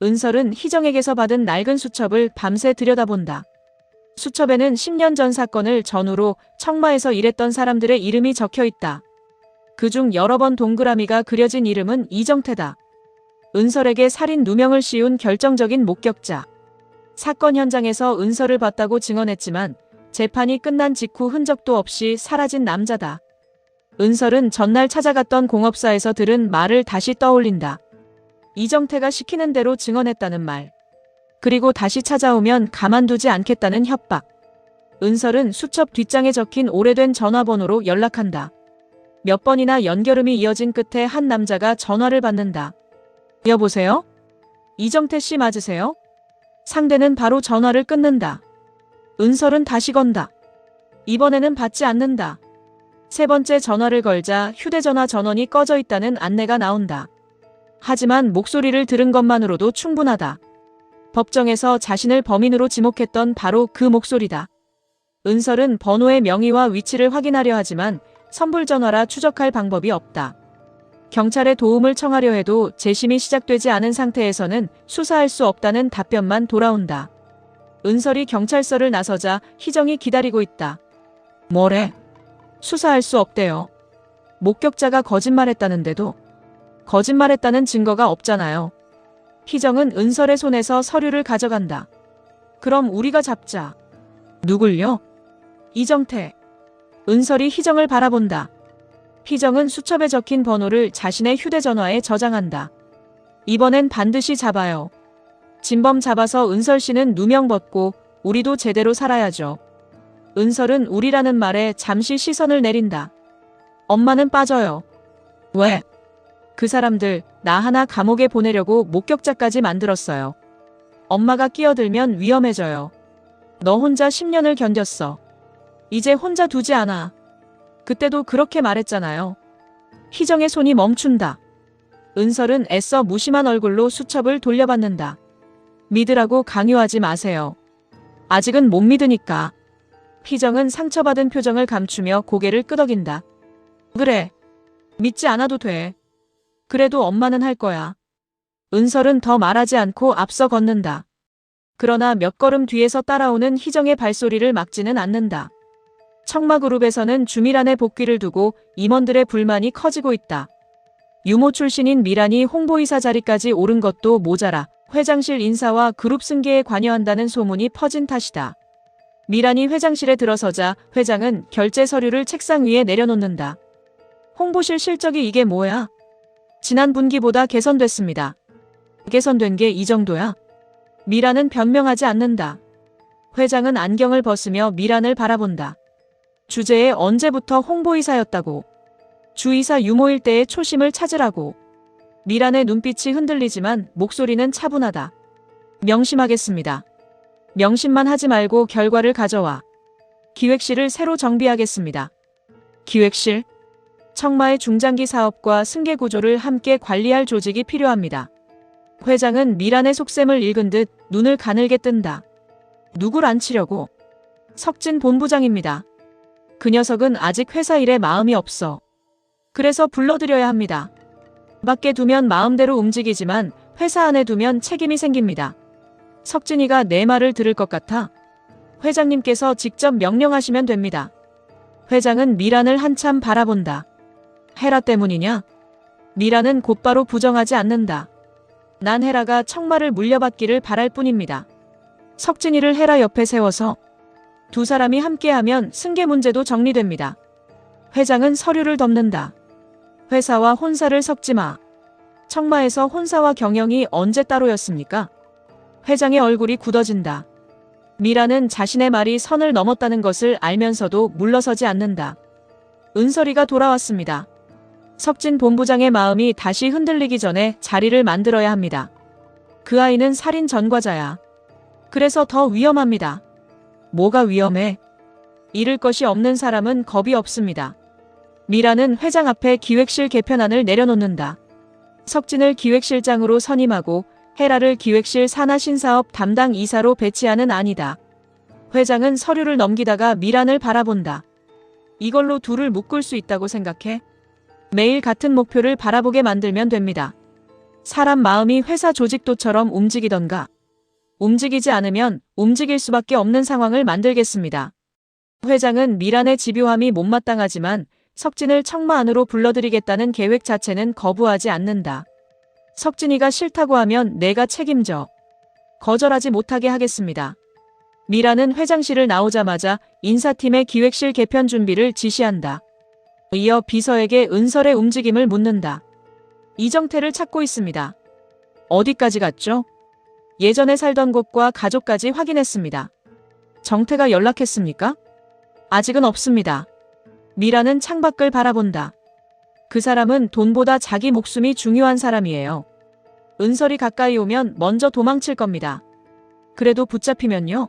은설은 희정에게서 받은 낡은 수첩을 밤새 들여다본다. 수첩에는 10년 전 사건을 전후로 청마에서 일했던 사람들의 이름이 적혀 있다. 그중 여러 번 동그라미가 그려진 이름은 이정태다. 은설에게 살인 누명을 씌운 결정적인 목격자. 사건 현장에서 은설을 봤다고 증언했지만 재판이 끝난 직후 흔적도 없이 사라진 남자다. 은설은 전날 찾아갔던 공업사에서 들은 말을 다시 떠올린다. 이정태가 시키는 대로 증언했다는 말. 그리고 다시 찾아오면 가만두지 않겠다는 협박. 은설은 수첩 뒷장에 적힌 오래된 전화번호로 연락한다. 몇 번이나 연결음이 이어진 끝에 한 남자가 전화를 받는다. 여보세요? 이정태 씨 맞으세요? 상대는 바로 전화를 끊는다. 은설은 다시 건다. 이번에는 받지 않는다. 세 번째 전화를 걸자 휴대전화 전원이 꺼져 있다는 안내가 나온다. 하지만 목소리를 들은 것만으로도 충분하다. 법정에서 자신을 범인으로 지목했던 바로 그 목소리다. 은설은 번호의 명의와 위치를 확인하려 하지만 선불전화라 추적할 방법이 없다. 경찰의 도움을 청하려 해도 재심이 시작되지 않은 상태에서는 수사할 수 없다는 답변만 돌아온다. 은설이 경찰서를 나서자 희정이 기다리고 있다. 뭐래? 수사할 수 없대요. 목격자가 거짓말했다는데도 거짓말했다는 증거가 없잖아요. 희정은 은설의 손에서 서류를 가져간다. 그럼 우리가 잡자. 누굴요? 이정태. 은설이 희정을 바라본다. 희정은 수첩에 적힌 번호를 자신의 휴대전화에 저장한다. 이번엔 반드시 잡아요. 진범 잡아서 은설 씨는 누명 벗고 우리도 제대로 살아야죠. 은설은 우리라는 말에 잠시 시선을 내린다. 엄마는 빠져요. 왜? 그 사람들 나 하나 감옥에 보내려고 목격자까지 만들었어요. 엄마가 끼어들면 위험해져요. 너 혼자 10년을 견뎠어. 이제 혼자 두지 않아. 그때도 그렇게 말했잖아요. 희정의 손이 멈춘다. 은설은 애써 무심한 얼굴로 수첩을 돌려받는다. 믿으라고 강요하지 마세요. 아직은 못 믿으니까. 희정은 상처받은 표정을 감추며 고개를 끄덕인다. 그래. 믿지 않아도 돼. 그래도 엄마는 할 거야. 은설은 더 말하지 않고 앞서 걷는다. 그러나 몇 걸음 뒤에서 따라오는 희정의 발소리를 막지는 않는다. 청마그룹에서는 주미란의 복귀를 두고 임원들의 불만이 커지고 있다. 유모 출신인 미란이 홍보이사 자리까지 오른 것도 모자라 회장실 인사와 그룹 승계에 관여한다는 소문이 퍼진 탓이다. 미란이 회장실에 들어서자 회장은 결제 서류를 책상 위에 내려놓는다. 홍보실 실적이 이게 뭐야? 지난 분기보다 개선됐습니다. 개선된 게 이 정도야? 미란은 변명하지 않는다. 회장은 안경을 벗으며 미란을 바라본다. 주제에 언제부터 홍보이사였다고. 주이사 유모 일대의 초심을 찾으라고. 미란의 눈빛이 흔들리지만 목소리는 차분하다. 명심하겠습니다. 명심만 하지 말고 결과를 가져와. 기획실을 새로 정비하겠습니다. 기획실? 청마의 중장기 사업과 승계 구조를 함께 관리할 조직이 필요합니다. 회장은 미란의 속셈을 읽은 듯 눈을 가늘게 뜬다. 누굴 앉히려고? 석진 본부장입니다. 그 녀석은 아직 회사 일에 마음이 없어. 그래서 불러들여야 합니다. 밖에 두면 마음대로 움직이지만 회사 안에 두면 책임이 생깁니다. 석진이가 내 말을 들을 것 같아? 회장님께서 직접 명령하시면 됩니다. 회장은 미란을 한참 바라본다. 헤라 때문이냐? 미란은 곧바로 부정하지 않는다. 난 헤라가 청마를 물려받기를 바랄 뿐입니다. 석진이를 헤라 옆에 세워서 두 사람이 함께하면 승계 문제도 정리됩니다. 회장은 서류를 덮는다. 회사와 혼사를 섞지 마. 청마에서 혼사와 경영이 언제 따로였습니까? 회장의 얼굴이 굳어진다. 미라는 자신의 말이 선을 넘었다는 것을 알면서도 물러서지 않는다. 은설이가 돌아왔습니다. 석진 본부장의 마음이 다시 흔들리기 전에 자리를 만들어야 합니다. 그 아이는 살인 전과자야. 그래서 더 위험합니다. 뭐가 위험해? 잃을 것이 없는 사람은 겁이 없습니다. 미라는 회장 앞에 기획실 개편안을 내려놓는다. 석진을 기획실장으로 선임하고 헤라를 기획실 산하 신사업 담당 이사로 배치하는 안이다. 회장은 서류를 넘기다가 미란을 바라본다. 이걸로 둘을 묶을 수 있다고 생각해? 매일 같은 목표를 바라보게 만들면 됩니다. 사람 마음이 회사 조직도처럼 움직이던가. 움직이지 않으면 움직일 수밖에 없는 상황을 만들겠습니다. 회장은 미란의 집요함이 못마땅하지만 석진을 청마 안으로 불러들이겠다는 계획 자체는 거부하지 않는다. 석진이가 싫다고 하면 내가 책임져. 거절하지 못하게 하겠습니다. 미란은 회장실을 나오자마자 인사팀의 기획실 개편 준비를 지시한다. 이어 비서에게 은설의 움직임을 묻는다. 이정태를 찾고 있습니다. 어디까지 갔죠? 예전에 살던 곳과 가족까지 확인했습니다. 정태가 연락했습니까? 아직은 없습니다. 미란은 창밖을 바라본다. 그 사람은 돈보다 자기 목숨이 중요한 사람이에요. 은설이 가까이 오면 먼저 도망칠 겁니다. 그래도 붙잡히면요?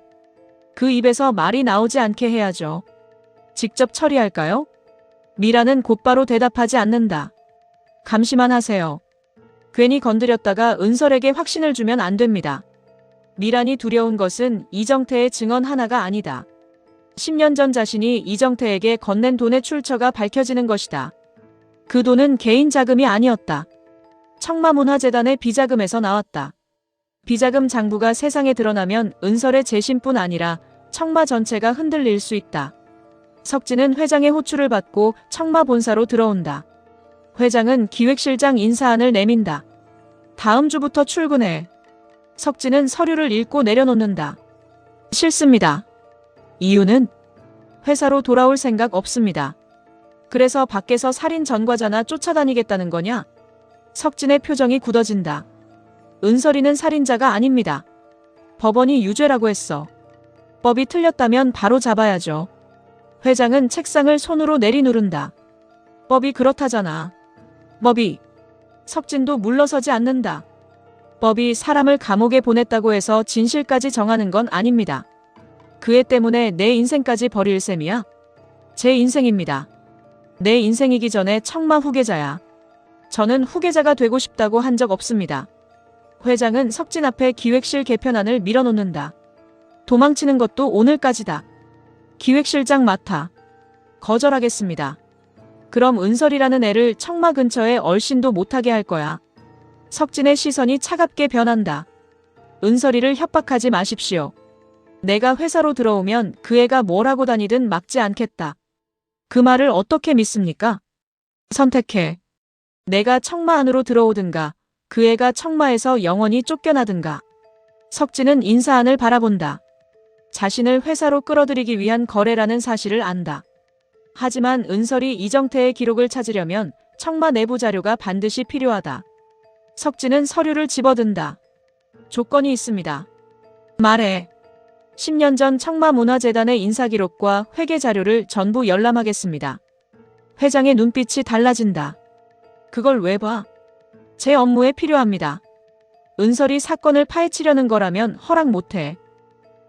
그 입에서 말이 나오지 않게 해야죠. 직접 처리할까요? 미란은 곧바로 대답하지 않는다. 감시만 하세요. 괜히 건드렸다가 은설에게 확신을 주면 안 됩니다. 미란이 두려운 것은 이정태의 증언 하나가 아니다. 10년 전 자신이 이정태에게 건넨 돈의 출처가 밝혀지는 것이다. 그 돈은 개인 자금이 아니었다. 청마문화재단의 비자금에서 나왔다. 비자금 장부가 세상에 드러나면 은설의 재심뿐 아니라 청마 전체가 흔들릴 수 있다. 석진은 회장의 호출을 받고 청마 본사로 들어온다. 회장은 기획실장 인사안을 내민다. 다음 주부터 출근해. 석진은 서류를 읽고 내려놓는다. 싫습니다. 이유는? 회사로 돌아올 생각 없습니다. 그래서 밖에서 살인 전과자나 쫓아다니겠다는 거냐? 석진의 표정이 굳어진다. 은설이는 살인자가 아닙니다. 법원이 유죄라고 했어. 법이 틀렸다면 바로 잡아야죠. 회장은 책상을 손으로 내리누른다. 법이 그렇다잖아. 법이. 석진도 물러서지 않는다. 법이 사람을 감옥에 보냈다고 해서 진실까지 정하는 건 아닙니다. 그 애 때문에 내 인생까지 버릴 셈이야? 제 인생입니다. 내 인생이기 전에 청마 후계자야. 저는 후계자가 되고 싶다고 한 적 없습니다. 회장은 석진 앞에 기획실 개편안을 밀어놓는다. 도망치는 것도 오늘까지다. 기획실장 맡아. 거절하겠습니다. 그럼 은설이라는 애를 청마 근처에 얼씬도 못하게 할 거야. 석진의 시선이 차갑게 변한다. 은설이를 협박하지 마십시오. 내가 회사로 들어오면 그 애가 뭘 하고 다니든 막지 않겠다. 그 말을 어떻게 믿습니까? 선택해. 내가 청마 안으로 들어오든가 그 애가 청마에서 영원히 쫓겨나든가. 석진은 인사안을 바라본다. 자신을 회사로 끌어들이기 위한 거래라는 사실을 안다. 하지만 은설이 이정태의 기록을 찾으려면 청마 내부 자료가 반드시 필요하다. 석진은 서류를 집어든다. 조건이 있습니다. 말해. 10년 전 청마문화재단의 인사기록과 회계 자료를 전부 열람하겠습니다. 회장의 눈빛이 달라진다. 그걸 왜 봐? 제 업무에 필요합니다. 은설이 사건을 파헤치려는 거라면 허락 못해.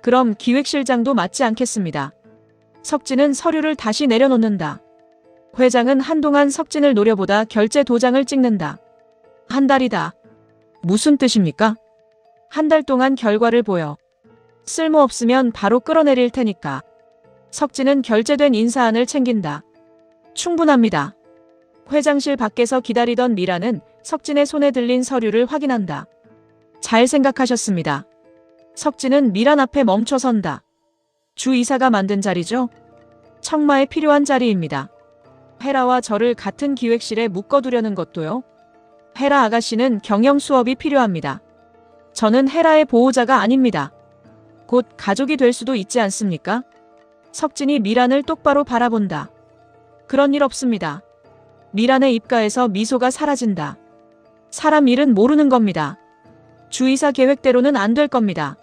그럼 기획실장도 맞지 않겠습니다. 석진은 서류를 다시 내려놓는다. 회장은 한동안 석진을 노려보다 결제 도장을 찍는다. 한 달이다. 무슨 뜻입니까? 한 달 동안 결과를 보여. 쓸모없으면 바로 끌어내릴 테니까. 석진은 결제된 인사안을 챙긴다. 충분합니다. 회장실 밖에서 기다리던 미라는 석진의 손에 들린 서류를 확인한다. 잘 생각하셨습니다. 석진은 미란 앞에 멈춰선다. 주 이사가 만든 자리죠? 청마에 필요한 자리입니다. 헤라와 저를 같은 기획실에 묶어두려는 것도요? 헤라 아가씨는 경영 수업이 필요합니다. 저는 헤라의 보호자가 아닙니다. 곧 가족이 될 수도 있지 않습니까? 석진이 미란을 똑바로 바라본다. 그런 일 없습니다. 미란의 입가에서 미소가 사라진다. 사람 일은 모르는 겁니다. 주이사 계획대로는 안 될 겁니다.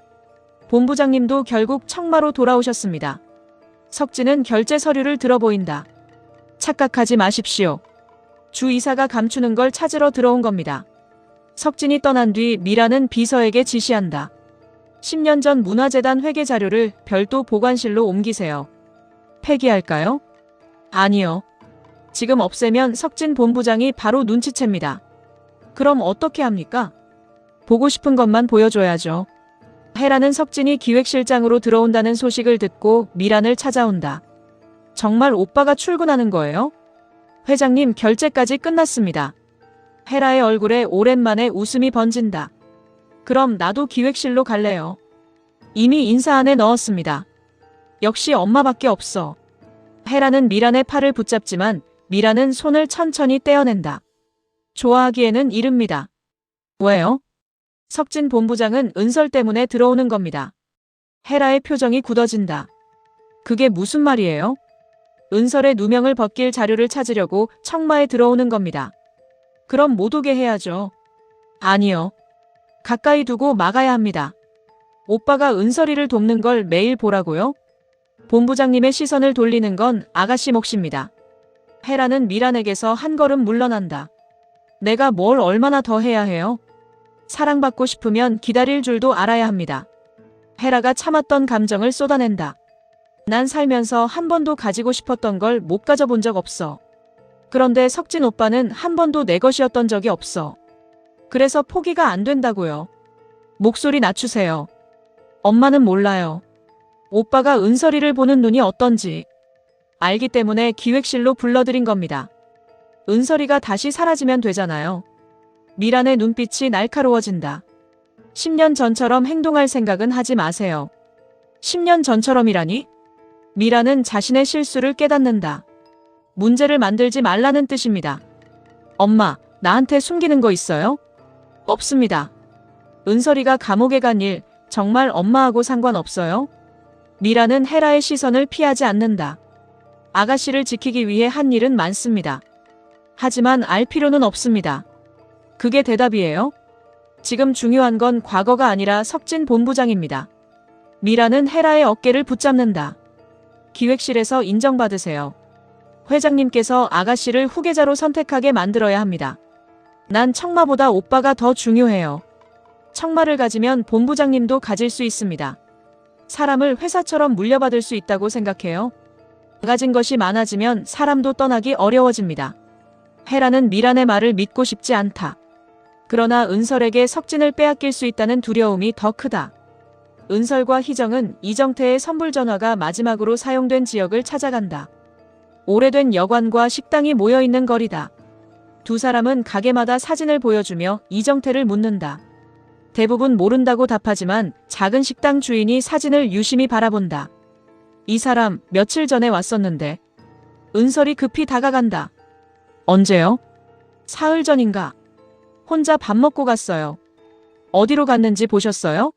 본부장님도 결국 청마로 돌아오셨습니다. 석진은 결제 서류를 들어보인다. 착각하지 마십시오. 주이사가 감추는 걸 찾으러 들어온 겁니다. 석진이 떠난 뒤 미라는 비서에게 지시한다. 10년 전 문화재단 회계 자료를 별도 보관실로 옮기세요. 폐기할까요? 아니요. 지금 없애면 석진 본부장이 바로 눈치챕니다. 그럼 어떻게 합니까? 보고 싶은 것만 보여줘야죠. 헤라는 석진이 기획실장으로 들어온다는 소식을 듣고 미란을 찾아온다. 정말 오빠가 출근하는 거예요? 회장님 결제까지 끝났습니다. 헤라의 얼굴에 오랜만에 웃음이 번진다. 그럼 나도 기획실로 갈래요. 이미 인사 안에 넣었습니다. 역시 엄마밖에 없어. 헤라는 미란의 팔을 붙잡지만 미란은 손을 천천히 떼어낸다. 좋아하기에는 이릅니다. 왜요? 석진 본부장은 은설 때문에 들어오는 겁니다. 헤라의 표정이 굳어진다. 그게 무슨 말이에요? 은설의 누명을 벗길 자료를 찾으려고 청마에 들어오는 겁니다. 그럼 못 오게 해야죠. 아니요. 가까이 두고 막아야 합니다. 오빠가 은설이를 돕는 걸 매일 보라고요? 본부장님의 시선을 돌리는 건 아가씨 몫입니다. 헤라는 미란에게서 한 걸음 물러난다. 내가 뭘 얼마나 더 해야 해요? 사랑받고 싶으면 기다릴 줄도 알아야 합니다. 헤라가 참았던 감정을 쏟아낸다. 난 살면서 한 번도 가지고 싶었던 걸 못 가져본 적 없어. 그런데 석진 오빠는 한 번도 내 것이었던 적이 없어. 그래서 포기가 안 된다고요. 목소리 낮추세요. 엄마는 몰라요. 오빠가 은설이를 보는 눈이 어떤지. 알기 때문에 기획실로 불러들인 겁니다. 은설이가 다시 사라지면 되잖아요. 미란의 눈빛이 날카로워진다. 10년 전처럼 행동할 생각은 하지 마세요. 10년 전처럼이라니? 미란은 자신의 실수를 깨닫는다. 문제를 만들지 말라는 뜻입니다. 엄마, 나한테 숨기는 거 있어요? 없습니다. 은설이가 감옥에 간 일 정말 엄마하고 상관없어요? 미란은 헤라의 시선을 피하지 않는다. 아가씨를 지키기 위해 한 일은 많습니다. 하지만 알 필요는 없습니다. 그게 대답이에요? 지금 중요한 건 과거가 아니라 석진 본부장입니다. 미란은 헤라의 어깨를 붙잡는다. 기획실에서 인정받으세요. 회장님께서 아가씨를 후계자로 선택하게 만들어야 합니다. 난 청마보다 오빠가 더 중요해요. 청마를 가지면 본부장님도 가질 수 있습니다. 사람을 회사처럼 물려받을 수 있다고 생각해요? 가진 것이 많아지면 사람도 떠나기 어려워집니다. 헤라는 미란의 말을 믿고 싶지 않다. 그러나 은설에게 석진을 빼앗길 수 있다는 두려움이 더 크다. 은설과 희정은 이정태의 선불 전화가 마지막으로 사용된 지역을 찾아간다. 오래된 여관과 식당이 모여있는 거리다. 두 사람은 가게마다 사진을 보여주며 이정태를 묻는다. 대부분 모른다고 답하지만 작은 식당 주인이 사진을 유심히 바라본다. 이 사람 며칠 전에 왔었는데. 은설이 급히 다가간다. 언제요? 사흘 전인가. 혼자 밥 먹고 갔어요. 어디로 갔는지 보셨어요?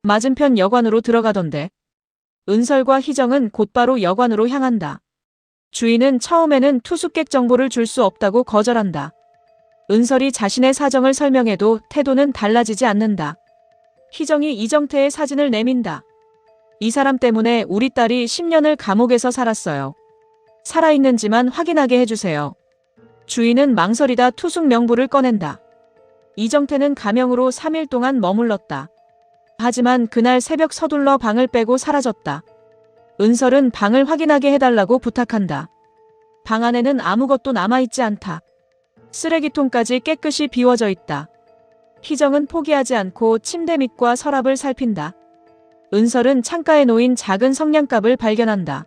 맞은편 여관으로 들어가던데. 은설과 희정은 곧바로 여관으로 향한다. 주인은 처음에는 투숙객 정보를 줄 수 없다고 거절한다. 은설이 자신의 사정을 설명해도 태도는 달라지지 않는다. 희정이 이정태의 사진을 내민다. 이 사람 때문에 우리 딸이 10년을 감옥에서 살았어요. 살아있는지만 확인하게 해주세요. 주인은 망설이다 투숙 명부를 꺼낸다. 이정태는 가명으로 3일 동안 머물렀다. 하지만 그날 새벽 서둘러 방을 빼고 사라졌다. 은설은 방을 확인하게 해달라고 부탁한다. 방 안에는 아무것도 남아있지 않다. 쓰레기통까지 깨끗이 비워져 있다. 희정은 포기하지 않고 침대 밑과 서랍을 살핀다. 은설은 창가에 놓인 작은 성냥갑을 발견한다.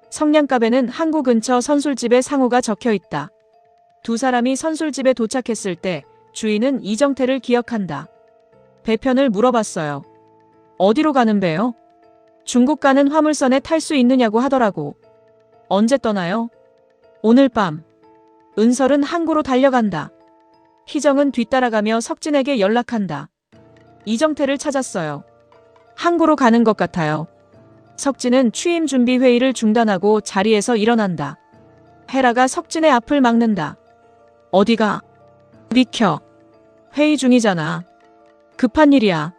성냥갑에는 항구 근처 선술집의 상호가 적혀 있다. 두 사람이 선술집에 도착했을 때 주인은 이정태를 기억한다. 배편을 물어봤어요. 어디로 가는 배요? 중국 가는 화물선에 탈 수 있느냐고 하더라고. 언제 떠나요? 오늘 밤. 은설은 항구로 달려간다. 희정은 뒤따라가며 석진에게 연락한다. 이정태를 찾았어요. 항구로 가는 것 같아요. 석진은 취임 준비 회의를 중단하고 자리에서 일어난다. 헤라가 석진의 앞을 막는다. 어디가? 비켜. 회의 중이잖아. 급한 일이야.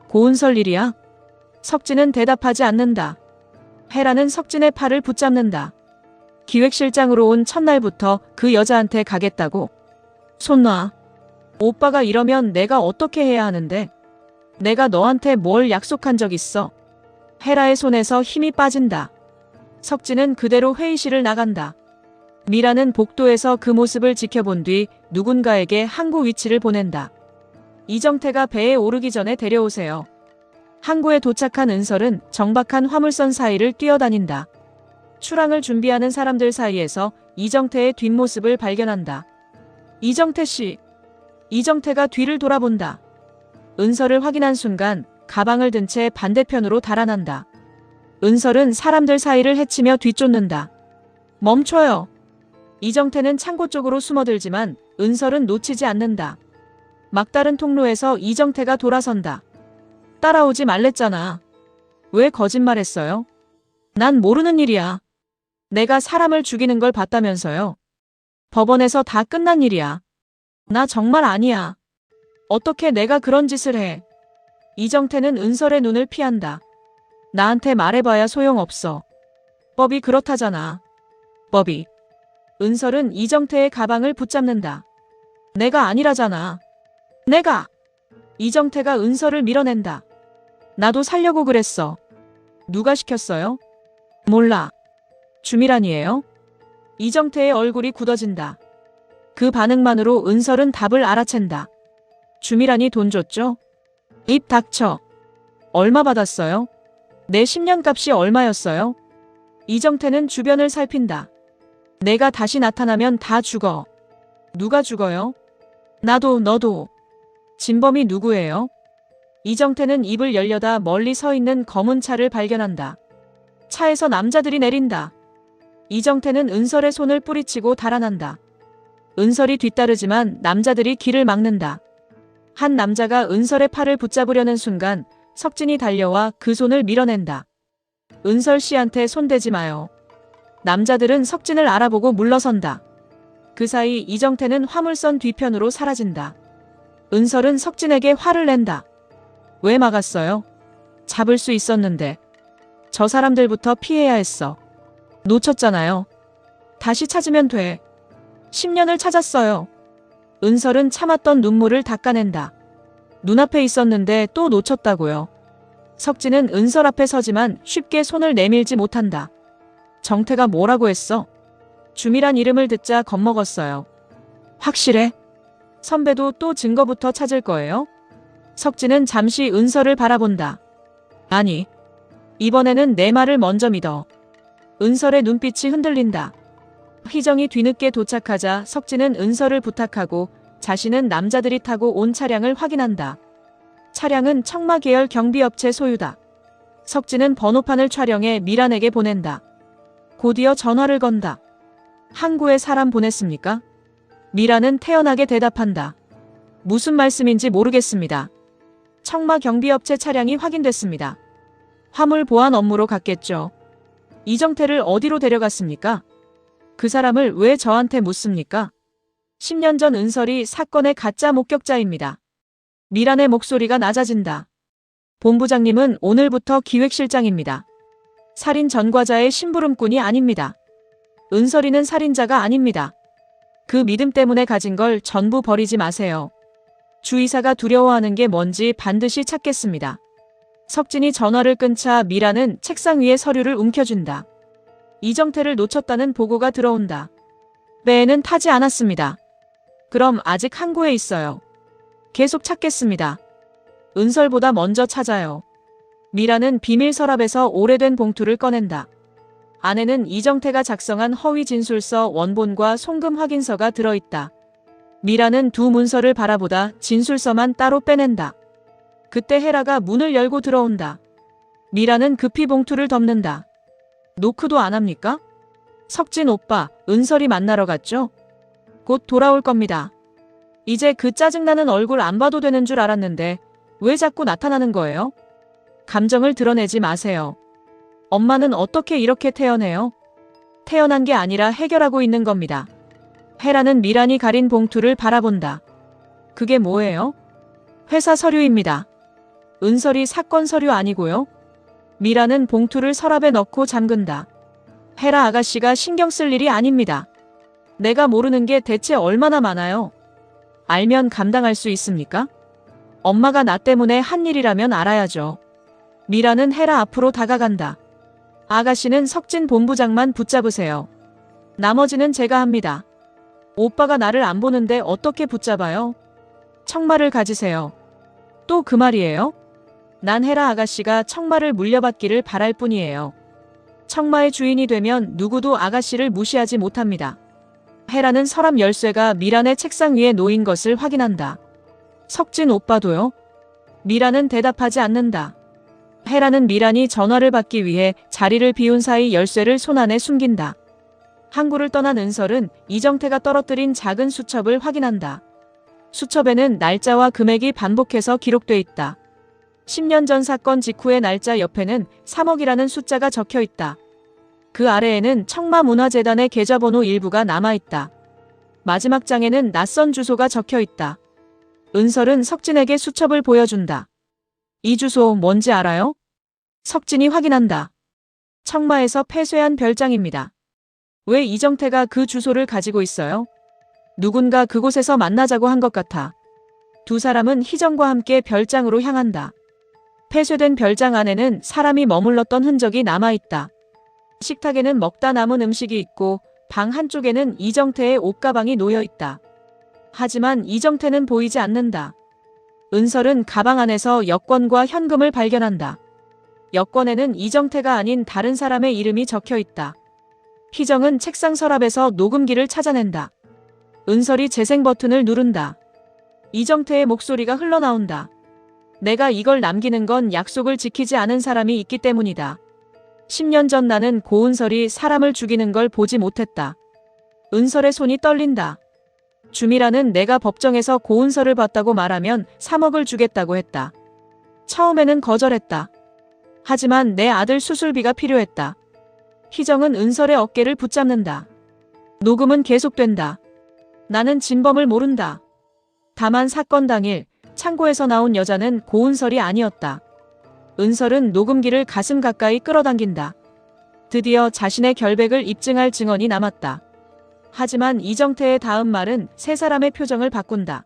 고은설 일이야? 석진은 대답하지 않는다. 헤라는 석진의 팔을 붙잡는다. 기획실장으로 온 첫날부터 그 여자한테 가겠다고. 손 놔. 오빠가 이러면 내가 어떻게 해야 하는데? 내가 너한테 뭘 약속한 적 있어? 헤라의 손에서 힘이 빠진다. 석진은 그대로 회의실을 나간다. 미라는 복도에서 그 모습을 지켜본 뒤 누군가에게 항구 위치를 보낸다. 이정태가 배에 오르기 전에 데려오세요. 항구에 도착한 은설은 정박한 화물선 사이를 뛰어다닌다. 출항을 준비하는 사람들 사이에서 이정태의 뒷모습을 발견한다. 이정태 씨. 이정태가 뒤를 돌아본다. 은설을 확인한 순간 가방을 든 채 반대편으로 달아난다. 은설은 사람들 사이를 헤치며 뒤쫓는다. 멈춰요. 이정태는 창고 쪽으로 숨어들지만 은설은 놓치지 않는다. 막다른 통로에서 이정태가 돌아선다. 따라오지 말랬잖아. 왜 거짓말했어요? 난 모르는 일이야. 내가 사람을 죽이는 걸 봤다면서요. 법원에서 다 끝난 일이야. 나 정말 아니야. 어떻게 내가 그런 짓을 해. 이정태는 은설의 눈을 피한다. 나한테 말해봐야 소용없어. 법이 그렇다잖아. 법이. 은설은 이정태의 가방을 붙잡는다. 내가 아니라잖아. 내가. 이정태가 은설을 밀어낸다. 나도 살려고 그랬어. 누가 시켰어요? 몰라. 주미란이에요? 이정태의 얼굴이 굳어진다. 그 반응만으로 은설은 답을 알아챈다. 주미란이 돈 줬죠? 입 닥쳐. 얼마 받았어요? 내 10년 값이 얼마였어요? 이정태는 주변을 살핀다. 내가 다시 나타나면 다 죽어. 누가 죽어요? 나도 너도. 진범이 누구예요? 이정태는 입을 열려다 멀리 서 있는 검은 차를 발견한다. 차에서 남자들이 내린다. 이정태는 은설의 손을 뿌리치고 달아난다. 은설이 뒤따르지만 남자들이 길을 막는다. 한 남자가 은설의 팔을 붙잡으려는 순간 석진이 달려와 그 손을 밀어낸다. 은설 씨한테 손대지 마요. 남자들은 석진을 알아보고 물러선다. 그 사이 이정태는 화물선 뒤편으로 사라진다. 은설은 석진에게 화를 낸다. 왜 막았어요? 잡을 수 있었는데. 저 사람들부터 피해야 했어. 놓쳤잖아요. 다시 찾으면 돼. 10년을 찾았어요. 은설은 참았던 눈물을 닦아낸다. 눈앞에 있었는데 또 놓쳤다고요. 석진은 은설 앞에 서지만 쉽게 손을 내밀지 못한다. 정태가 뭐라고 했어? 주미란 이름을 듣자 겁먹었어요. 확실해? 선배도 또 증거부터 찾을 거예요? 석진은 잠시 은설을 바라본다. 아니, 이번에는 내 말을 먼저 믿어. 은설의 눈빛이 흔들린다. 희정이 뒤늦게 도착하자 석진은 은설을 부탁하고 자신은 남자들이 타고 온 차량을 확인한다. 차량은 청마 계열 경비업체 소유다. 석진은 번호판을 촬영해 미란에게 보낸다. 곧이어 전화를 건다. 항구에 사람 보냈습니까? 미란은 태연하게 대답한다. 무슨 말씀인지 모르겠습니다. 청마 경비업체 차량이 확인됐습니다. 화물 보안 업무로 갔겠죠. 이정태를 어디로 데려갔습니까? 그 사람을 왜 저한테 묻습니까? 10년 전 은설이 사건의 가짜 목격자입니다. 미란의 목소리가 낮아진다. 본부장님은 오늘부터 기획실장입니다. 살인 전과자의 심부름꾼이 아닙니다. 은설이는 살인자가 아닙니다. 그 믿음 때문에 가진 걸 전부 버리지 마세요. 주의사가 두려워하는 게 뭔지 반드시 찾겠습니다. 석진이 전화를 끊자 미란은 책상 위에 서류를 움켜쥔다. 이정태를 놓쳤다는 보고가 들어온다. 배에는 타지 않았습니다. 그럼 아직 항구에 있어요. 계속 찾겠습니다. 은설보다 먼저 찾아요. 미란은 비밀 서랍에서 오래된 봉투를 꺼낸다. 안에는 이정태가 작성한 허위 진술서 원본과 송금 확인서가 들어있다. 미란은 두 문서를 바라보다 진술서만 따로 빼낸다. 그때 헤라가 문을 열고 들어온다. 미란은 급히 봉투를 덮는다. 노크도 안 합니까? 석진 오빠, 은설이 만나러 갔죠? 곧 돌아올 겁니다. 이제 그 짜증나는 얼굴 안 봐도 되는 줄 알았는데 왜 자꾸 나타나는 거예요? 감정을 드러내지 마세요. 엄마는 어떻게 이렇게 태어나요? 태어난 게 아니라 해결하고 있는 겁니다. 헤라는 미란이 가린 봉투를 바라본다. 그게 뭐예요? 회사 서류입니다. 은설이 사건 서류 아니고요? 미란은 봉투를 서랍에 넣고 잠근다. 헤라 아가씨가 신경 쓸 일이 아닙니다. 내가 모르는 게 대체 얼마나 많아요? 알면 감당할 수 있습니까? 엄마가 나 때문에 한 일이라면 알아야죠. 미란은 헤라 앞으로 다가간다. 아가씨는 석진 본부장만 붙잡으세요. 나머지는 제가 합니다. 오빠가 나를 안 보는데 어떻게 붙잡아요? 청마를 가지세요. 또 그 말이에요? 난 헤라 아가씨가 청마를 물려받기를 바랄 뿐이에요. 청마의 주인이 되면 누구도 아가씨를 무시하지 못합니다. 해라는 서랍 열쇠가 미란의 책상 위에 놓인 것을 확인한다. 석진 오빠도요? 미란은 대답하지 않는다. 해라는 미란이 전화를 받기 위해 자리를 비운 사이 열쇠를 손안에 숨긴다. 항구를 떠난 은설은 이정태가 떨어뜨린 작은 수첩을 확인한다. 수첩에는 날짜와 금액이 반복해서 기록돼 있다. 10년 전 사건 직후의 날짜 옆에는 3억이라는 숫자가 적혀 있다. 그 아래에는 청마문화재단의 계좌번호 일부가 남아있다. 마지막 장에는 낯선 주소가 적혀 있다. 은설은 석진에게 수첩을 보여준다. 이 주소 뭔지 알아요? 석진이 확인한다. 청마에서 폐쇄한 별장입니다. 왜 이정태가 그 주소를 가지고 있어요? 누군가 그곳에서 만나자고 한 것 같아. 두 사람은 희정과 함께 별장으로 향한다. 폐쇄된 별장 안에는 사람이 머물렀던 흔적이 남아있다. 식탁에는 먹다 남은 음식이 있고 방 한쪽에는 이정태의 옷가방이 놓여있다. 하지만 이정태는 보이지 않는다. 은설은 가방 안에서 여권과 현금을 발견한다. 여권에는 이정태가 아닌 다른 사람의 이름이 적혀있다. 희정은 책상 서랍에서 녹음기를 찾아낸다. 은설이 재생 버튼을 누른다. 이정태의 목소리가 흘러나온다. 내가 이걸 남기는 건 약속을 지키지 않은 사람이 있기 때문이다. 10년 전 나는 고은설이 사람을 죽이는 걸 보지 못했다. 은설의 손이 떨린다. 주미라는 내가 법정에서 고은설을 봤다고 말하면 3억을 주겠다고 했다. 처음에는 거절했다. 하지만 내 아들 수술비가 필요했다. 희정은 은설의 어깨를 붙잡는다. 녹음은 계속된다. 나는 진범을 모른다. 다만 사건 당일 창고에서 나온 여자는 고은설이 아니었다. 은설은 녹음기를 가슴 가까이 끌어당긴다. 드디어 자신의 결백을 입증할 증언이 남았다. 하지만 이정태의 다음 말은 세 사람의 표정을 바꾼다.